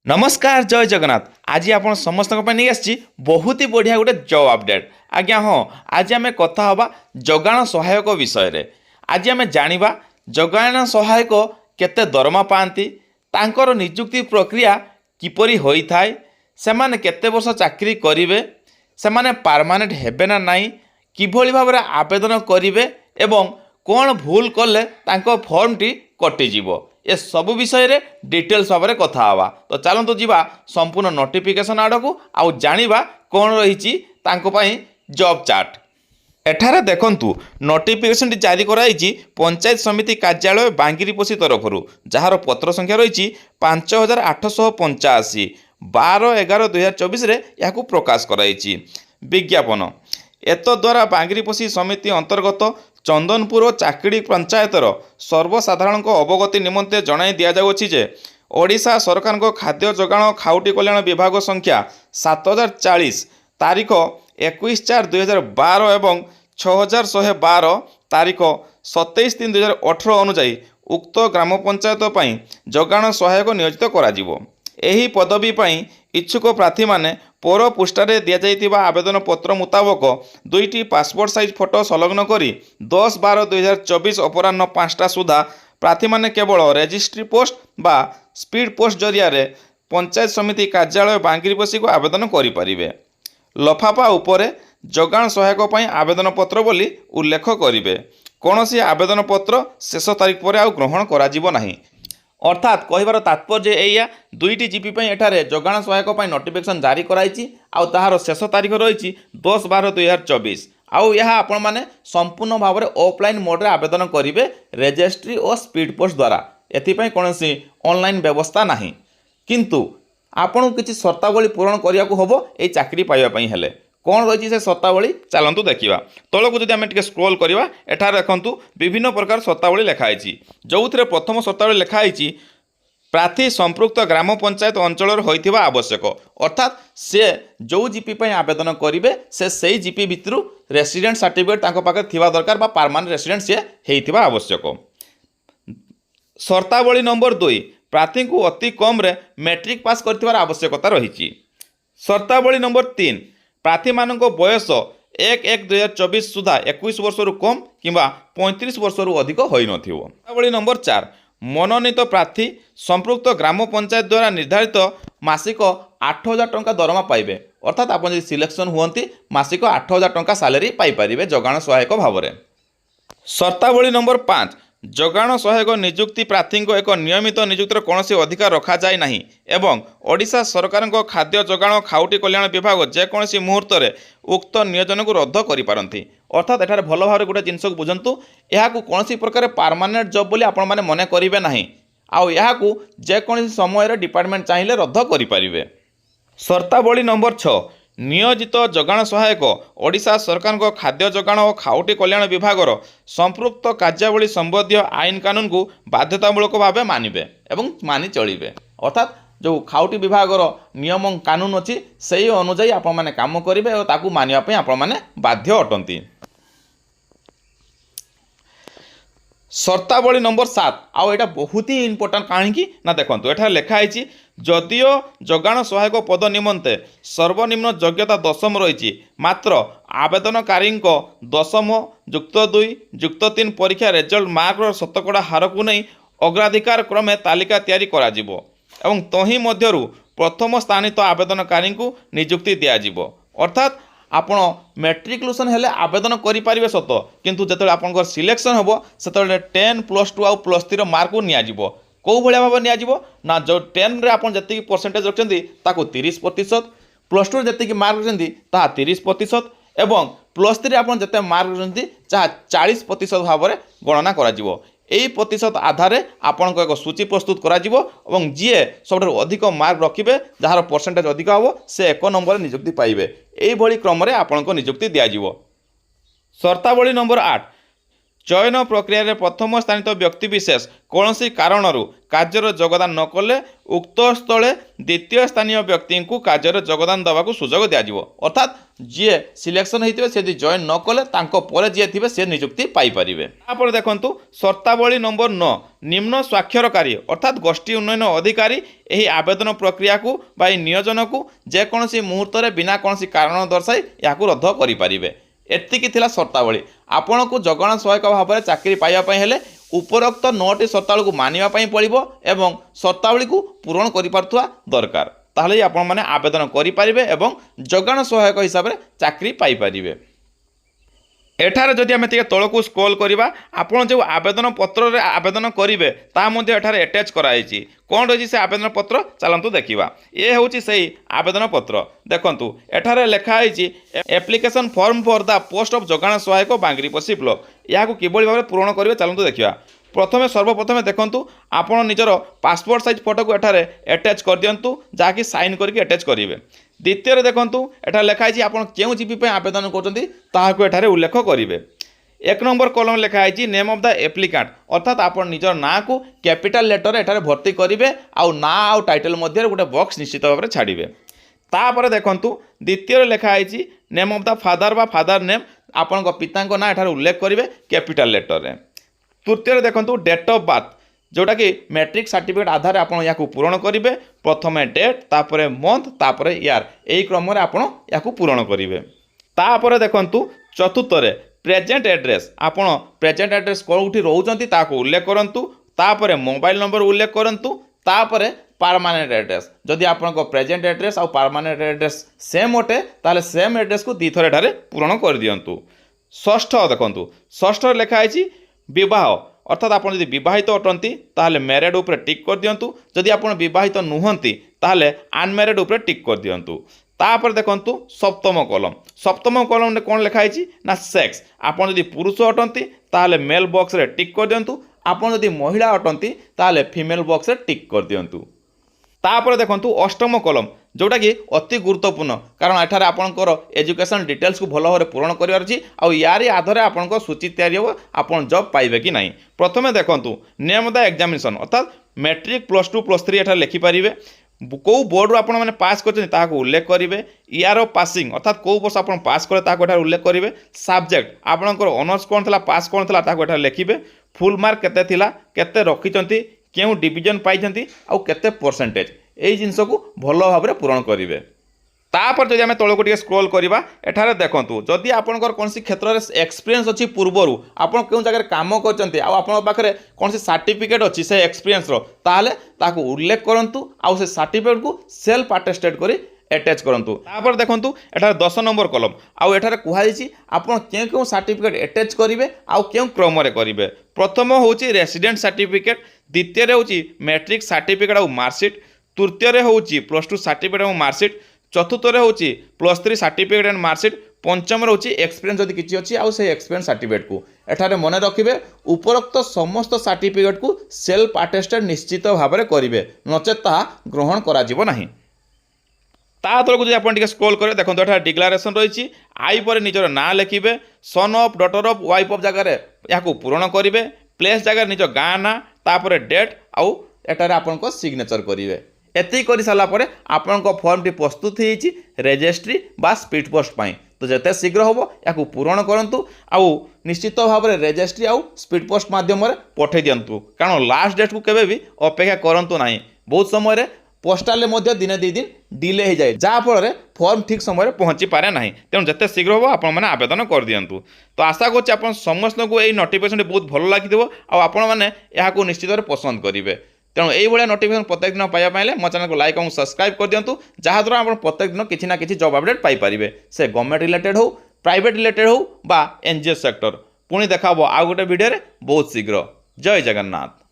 नमस्कार जय जगन्नाथ। आज आप समस्त नहीं आसी बहुत ही बढ़िया गोटे जॉब अपडेट। आज्ञा हाँ, आज आम कथा हवा जगाण सहायक विषय रे। आज आम जानिबा जगाण सहायक केते दरमा पाती, तांकर नियुक्ति प्रक्रिया किपरि होई थाए, सेमाने केते वर्ष चाकरी करिवे, सेमाने परमानेंट हेबे ना नहीं, किभଳି भाबरे आवेदन करिवे एवं कौन भूल कले तांको फॉर्मटी कटिजिवो, ए सब विषय रे डिटेल्स भाव में कथा हवा। तो चलतु जीवा संपूर्ण नोटिफिकेशन आड़ को आउ जानिबा कौन रही जॉब चार्ट। एठारे देखंतु नोटिफिकेशन जारी कराई पंचायत समिति कार्यालय बांगिरीपोषी तरफ जार पत्र संख्या रही 5885 12/11/2024 या प्रकाश कराई। विज्ञापन एतद्वारा बांगिरीपोषी समिति अंतर्गत चंदनपुर और चाकड़ी पंचायतर सर्वसाधारण अवगति निमंते जणाई दि जाउछि जे ओडिशा सरकार खाद्य जोगाण खाउटी कल्याण विभाग संख्या 7040 तारीख 21/4/2012 एवं 6112 तारीख 27/3/2018 अनुसार उक्त ग्राम पंचायत पई जोगाण सहायक नियोजित करा जिवो। एही पदवी पई इच्छुक प्रार्थी माने पर पृष्ठारे दि जाइतिबा आवेदन पत्र मुताबक 2टी पासपोर्ट साइज फोटो संलग्न करी 10/12/2024 अपराह्न 5टा सुधा प्रार्थी माने केवल रेजिस्ट्री पोस्ट बा स्पीड पोस्ट जरिया रे पंचायत समिति कार्यालय बांगिरीपोषी को आवेदन करिपारिबे। लफाफा उपरे जोगाण सहायक पई आवेदन पत्र बोली उल्लेख करिवे। कोनोसी आवेदन पत्र शेष तारीख पर आ ग्रहण करा जिवो नाही। अर्थात कहबार तात्पर्य एया 2टी जीपी एठारे जोगाण सहायक नोटिफिकेशन जारी कराई आउ ताहार शेष तारीख रही 10/12/2024 आउ यह आपण माने संपूर्ण भाव में ऑफलाइन मोड्रे आवेदन करेंगे रेजिस्ट्री और स्पीड पोस्ट द्वारा। एथिपाई कौनसी ऑनलाइन व्यवस्था नहीं, किंतु आपन किसी शर्तावली पूरण करने को हम ये चाकरी पाइबापी हेले कौन रही से शर्तावली चलतु देखा। तौक जब आम स्क्रोल करवा एठार देखु विभिन्न प्रकार शर्तावली लिखाई, जो थे प्रथम शर्तावली लिखाई प्रार्थी संपृक्त ग्राम पंचायत अंचल होइथिबा आवश्यक। अर्थात से जो जीपी आवेदन करेंगे से जीपी भितर रेसिडेंट सर्टिफिकेट तांको पाखे थिबा दरकार बा परमानेंट रेसिडेंट से होइथिबा आवश्यक। शर्तावली नंबर 2 प्रार्थी को अति कम रे मैट्रिक पास करथिबार आवश्यकता रही। शर्तावली नंबर 3 प्रार्थी मानक बयस 1/1/2024 सुधा 21 वर्ष कम किंबा 35 वर्ष अधिक होई नथिबो। शर्तावली नंबर 4 मनोनीत प्रार्थी संपृक्त ग्राम पंचायत द्वारा निर्धारित मासिक 8000 टंका दरमा पाइबे। अर्थात आप सिलेक्शन हुअंती मासिक 8000 टंका सैलरी पाइपारे जोगाण सहायक भाव में। शर्तावली नंबर 5 जोगाण सहायक नियुक्ति प्रार्थी को एक नियमित नियुक्तिर कौन अधिकार रखा जाए नहीं एवं ओडिशा सरकार खाद्य जोगाण खाउटी कल्याण विभाग जेकोसी मुहूर्त में उक्त नियोजन को रद्द करिपारंती। अर्थात एठार भल भाव गोटे जिनस को बुझंतु यह कौन प्रकार परमानेंट जॉब बोली आपण माने मने करिवे नहीं आउ यह जेकोसी समय डिपार्टमेंट चाहिए रद्द करिपारिबे। शर्तावली नंबर 6 नियोजित जोगाण सहायक ओडिशा सरकार खाद्य जोगाण और खाउटी कल्याण विभागर संपृक्त कार्यावली संबंधी आईन कानून को बाध्यतामूलक भाव मानिबे एवं मानि चलिबे। अर्थात जो खाउटी विभागर नियम कानून अच्छी से अनुजाई आपण माने काम करेंगे और ताकू मानिबा पई आपण माने बाध्य अटंती। शर्तावली नंबर 7 आउ एटा बहुत ही इंपोर्टेंट कहीं ना देखो एठार लिखाई जदियो जोगाण सहायक पद निमंते सर्वनिम्न योग्यता 10म रही मात्र आवेदनकारी 10म युक्त 2 युक्त 3 परीक्षा रेजल्ट मार्कर शतकड़ा हार को नहीं अग्राधिकार क्रमे तालिका तैयारी करा जिवो एवं तही मध्यरु प्रथम स्थानित आवेदनकारी को नियुक्ति दिया जिवो। अर्थात आपण मैट्रिकुलेसन हेले आवेदन करें सत किंतु जिते आप सिलेक्शन हम से 10 +2 आउ +3 मार्क को नियाजिवो। कौ भाया भाव नियाजिवो ना जो 10 रे आप जी परसेंटेज रखते 30%, +2 जी मार्क रखते 30% एवं +3 आप जिते मार्क रखते 40% भाव में गणना करा। यही प्रतिशत आधार आपण एक सूची प्रस्तुत करा और जी सब अधिक मार्क रखिए जार परसेंटेज अधिक हम से 1 नंबर नियुक्ति पाइबे। यही क्रम में आपण नियुक्ति दिज्व। शर्तावली नंबर 8 चयन प्रक्रिया प्रथम स्थानित व्यक्तिविशेष कौन कारणरू कार्यर योगदान न कले उक्त स्थले द्वितीय स्थानीय व्यक्ति को कार्यर योगदान देवाक सुजोग दिज्व अर्थात जी सिलेक्शन होते से जॉइन न कले जी थे से नियुक्ति पाइपर। तापर देखु शर्तावली नंबर 9 निम्न स्वाक्षरकारी अर्थात गोष्ठी उन्नयन अधिकारी यही आवेदन प्रक्रिया को नियोजन को जेकोसी मुहूर्त में बिना कौन कारण दर्शाई या रद्द करें। एतिकी थिला शर्तावली आपण को जगण सहायक भाव में चाकरी पाइबापी हेले उपरोक्त 9टी शर्तावली को मानिबापी पड़ो एवं शर्तावली को पूरण करिपारुथुवा दरकार ताहले आपण माने आवेदन करें एवं जगण सहायक हिसाब से चाकरी पाइपर। एठार जदि आम तौक स्क्रॉल करवा आपड़ जो आवेदन पत्र आवेदन करेंगे ताठार अटैच कराई कौन रही से आवेदन पत्र चलतु देखा ये हूँ से आवेदन पत्र देखु एठार लिखाई application form for the post of जगाण सहायक बांगरीपोषी ब्लॉक या किभली भाव पूरण करेंगे चलतु देखा। प्रथमे सर्वप्रथमे देखंतु आपण निजर पासपोर्ट साइज फोटो को एठारे अटैच कर दियंतु जाकि साइन करके अटैच करेंगे। द्वितीय देखंतु एठा लिखाई आपण केउ जीपी पे आवेदन करछंती ताहाको एठारे उल्लेख करेंगे। 1 नंबर कॉलम लिखाई नेम ऑफ द एप्लिकेंट अर्थात आपण निजर ना को कैपिटल लेटर एठारे भर्ती करेंगे आउ ना आउ टाइटल मध्य गोटे बॉक्स निश्चित भाव में छाड़िबे। तापर देखंतु द्वितीय लिखाई नेम ऑफ द फादर बा फादर नेम आपण पिता ना एठारे उल्लेख करेंगे कैपिटल लेटर रे। तृतीय देखंतु डेट ऑफ बर्थ जोटा कि मैट्रिक सर्टिफिकेट आधार आप पूरण करेंगे प्रथमे डेट तापर मंथ तापर ईयर यही क्रम में आप पूरण करेंगे। तापर देखंतु चतुर्थ प्रेजेंट एड्रेस आपण प्रेजेंट एड्रेस कौटी रोचंती ताको उल्लेख करंतु तापर मोबाइल नंबर उल्लेख करंतु तापर परमानेंट एड्रेस जदि आपन प्रेजेंट एड्रेस और परमानेंट एड्रेस सेम अटे ताले सेम एड्रेस को दी थर एठारे पूरण कर दियंतु। षष्ठ देखंतु षष्ठ लिखाई विवाह अर्थात आप बहित अटंती ताहले मैरिड उपरे टिक कर दियंतु जदि आप बहित नुहंती ताहले अनमैरिड उपरे टिक कर दियंतु। तापर देखंतु सप्तम कॉलम ने कौन लिखाई ना सेक्स आपन जदि पुरुष अटंती ताहले मेल बॉक्स रे टिक कर दियंतु आपन जदि महिला अटंती ताहले फीमेल बॉक्स रे टिक कर दियंतु। तापर देखंतु अष्टम कॉलम जोटा कि अति गुरुत्वपूर्ण कारण एठार आपणकर एजुकेशन डिटेल्स को भल भाव पूरण करार अच्छी आउ यारी आधार आपन सूची तैयारी हो आपन जॉब पाइबे कि नहीं। प्रथमे देखंतु नेम द एग्जामिनेशन अर्थात मैट्रिक +2 +3 एठार लिखिपारे कौ बोर्ड आप पास कर उल्लेख करेंगे ईयर ऑफ पासिंग अर्थात कौ वर्ष आप पास कले उल्लेख करेंगे। सब्जेक्ट आपंकर ऑनर्स कौन था पास कौन था लिखे फुल मार्क केते रखिंट क्यों डिविजन पाई आउ केते परसेंटेज यही जिनस को भल भाव पूरण करेंगे। तापर जब आम तौक टे स्क्रॉल करवा एठारे देखंतु जदि आपंकर कौन क्षेत्र में एक्सपीरियंस अच्छी पूर्वर आप क्यों जगह काम कर कौन सर्टिफिकेट अच्छी से एक्सपीरियंस ताहले ताको उल्लेख करंतु आउ से सर्टिफिकेट को सेल्फ अटेस्टेड करी अटैच करंतु। तापर देखंतु एठारे 10 नंबर कॉलम आउ एठारे कुहाई आपन क्यों क्यों सर्टिफिकेट अटैच करेंगे आउ क्यों क्रम रे। प्रथम होची रेसिडेंट सर्टिफिकेट द्वितीय होची मैट्रिक सर्टिफिकेट आउ मार्कशीट तृतीय होची +2 सर्टिफिकेट आउ मार्कशीट चतुर्थ होची +3 सर्टिफिकेट एंड मार्कशीट पंचम होची एक्सपीरियंस जदि किछि अछि आउ से एक्सपीरियंस सर्टिफिकेट को एठारे मन रखिबे उपरोक्त समस्त सर्टिफिकेट को सेल्फ अटेस्टेड निश्चित भाव में करेंगे नचेत ताहा ग्रहण करा जिवो नाही। ता तलक जो आप स्क्रॉल करेंगे देखो एठार डिक्लारेशन रही आई पर निजर ना लिखे son of daughter of wife of जगार या पूरण करेंगे प्लेस जगह निज गाँ ना तापर डेट आउ एटारे आपन सिग्नेचर करेंगे। एति कर सारापर आपण फॉर्मटी प्रस्तुत होती रेजिस्ट्री बा स्पीड पोस्ट पाई तो जिते शीघ्र हम या पूरण करूँ आउ निश्चित भाव में रेजिस्ट्री आउ स्पीड पोस्ट मध्यम पठे दिंतु कारण लास्ट डेट को केवे भी अपेक्षा करूँ ना बहुत समय पोस्टाल दिने 2 दिन डिले हो जाए जहाँफल फॉर्म ठीक समय पहुँची पारे ना तेणु जिते शीघ्र हम आपण आवेदन कर दिंतु। तो आशा करुँच आप समस्त को यही नोटिफिकेशन बहुत भल लगी आपण मैंने निश्चित भाव पसंद करेंगे। तेणु यही नोटिफिकेशन प्रत्येक दिन पाइबा मो चैनल को लाइक और सब्सक्राइब कर दिंतु जहाँद्वारा आप प्रत्येक दिन किसी ना किसी जॉब अपडेट पाइपर से गवर्नमेंट रिलेटेड हो प्राइवेट रिलेटेड हो बा एनजीओ सेक्टर। पुणी देखा आउ गोटे वीडियो बहुत शीघ्र। जय जगन्नाथ।